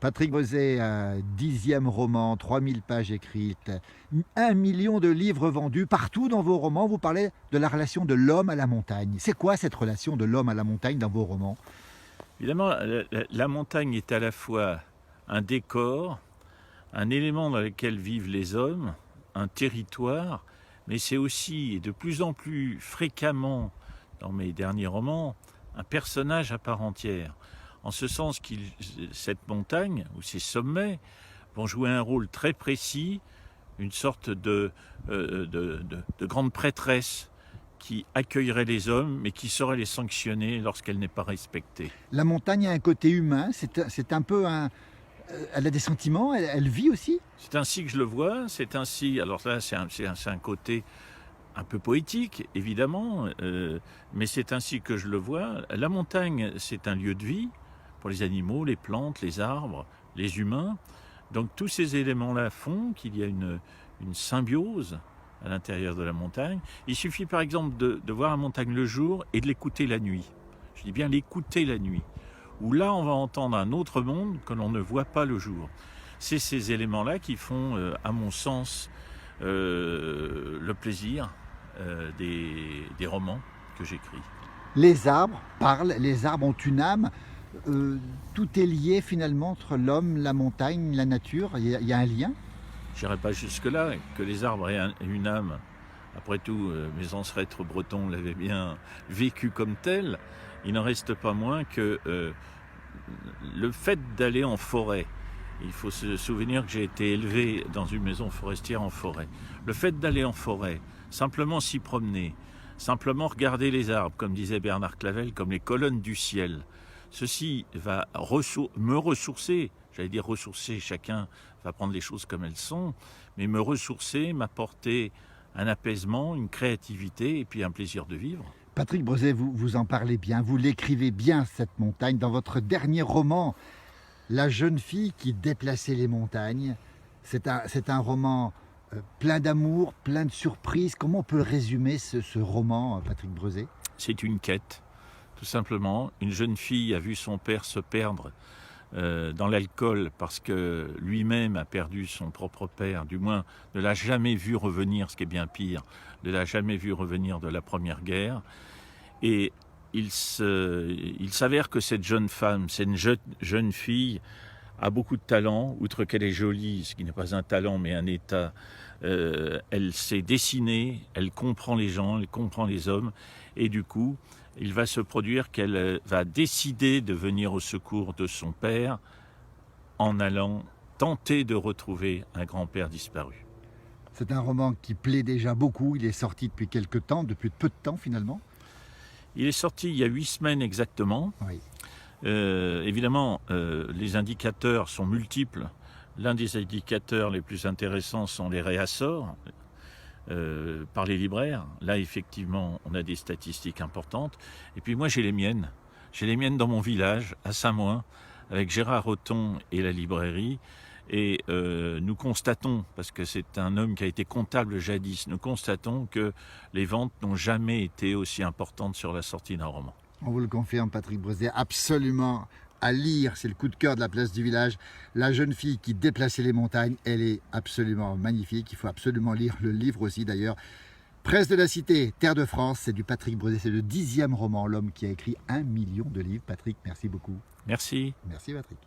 Patrick Breuzet, un 10e roman, 3000 pages écrites, 1 million de livres vendus. Partout dans vos romans, vous parlez de la relation de l'homme à la montagne. C'est quoi cette relation de l'homme à la montagne dans vos romans? Évidemment, la montagne est à la fois un décor, un élément dans lequel vivent les hommes, un territoire, mais c'est aussi, et de plus en plus fréquemment dans mes derniers romans, un personnage à part entière. En ce sens que cette montagne, ou ces sommets, vont jouer un rôle très précis, une sorte de grande prêtresse qui accueillerait les hommes, mais qui saurait les sanctionner lorsqu'elle n'est pas respectée. La montagne a un côté humain, c'est un peu un... Elle a des sentiments, elle vit aussi? C'est ainsi que je le vois, c'est ainsi, alors là c'est un côté un peu poétique, évidemment, mais c'est ainsi que je le vois. La montagne, c'est un lieu de vie pour les animaux, les plantes, les arbres, les humains. Donc tous ces éléments-là font qu'il y a une symbiose à l'intérieur de la montagne. Il suffit par exemple de voir la montagne le jour et de l'écouter la nuit. Je dis bien l'écouter la nuit, où là on va entendre un autre monde que l'on ne voit pas le jour. C'est ces éléments-là qui font, à mon sens, le plaisir des romans que j'écris. Les arbres parlent, les arbres ont une âme. Tout est lié finalement entre l'homme, la montagne, la nature. Il y a un lien. Je n'irai pas jusque-là, que les arbres aient une âme. Après tout, mes ancêtres bretons l'avaient bien vécu comme tel. Il n'en reste pas moins que le fait d'aller en forêt, il faut se souvenir que j'ai été élevé dans une maison forestière en forêt. Le fait d'aller en forêt, simplement s'y promener, simplement regarder les arbres, comme disait Bernard Clavel, comme les colonnes du ciel, ceci va me ressourcer, j'allais dire ressourcer, chacun va prendre les choses comme elles sont, mais me ressourcer, m'apporter un apaisement, une créativité et puis un plaisir de vivre. Patrick Breuzet, vous en parlez bien, vous l'écrivez bien cette montagne. Dans votre dernier roman, La jeune fille qui déplaçait les montagnes, c'est un roman plein d'amour, plein de surprises. Comment on peut résumer ce roman, Patrick Breuzet? C'est une quête. Tout simplement, une jeune fille a vu son père se perdre dans l'alcool parce que lui-même a perdu son propre père, du moins ne l'a jamais vu revenir, ce qui est bien pire, ne l'a jamais vu revenir de la Première Guerre. Et il s'avère que cette jeune femme, cette jeune fille, a beaucoup de talent, outre qu'elle est jolie, ce qui n'est pas un talent mais un état. Elle sait dessiner, elle comprend les gens, elle comprend les hommes, et du coup, il va se produire qu'elle va décider de venir au secours de son père en allant tenter de retrouver un grand-père disparu. C'est un roman qui plaît déjà beaucoup, il est sorti depuis quelques temps, depuis peu de temps finalement. Il est sorti il y a 8 semaines exactement. Oui. Évidemment, les indicateurs sont multiples. L'un des indicateurs les plus intéressants sont les réassorts par les libraires. Là, effectivement, on a des statistiques importantes. Et puis moi, j'ai les miennes. J'ai les miennes dans mon village, à Saint-Moin, avec Gérard Othon et la librairie. Et nous constatons, parce que c'est un homme qui a été comptable jadis, nous constatons que les ventes n'ont jamais été aussi importantes sur la sortie d'un roman. On vous le confirme, Patrick Breuzet, absolument à lire, c'est le coup de cœur de la place du village. La jeune fille qui déplaçait les montagnes, elle est absolument magnifique. Il faut absolument lire le livre aussi d'ailleurs. Presse de la Cité, Terre de France, c'est du Patrick Breuzet, c'est le 10e roman, l'homme qui a écrit 1 million de livres. Patrick, merci beaucoup. Merci. Merci Patrick.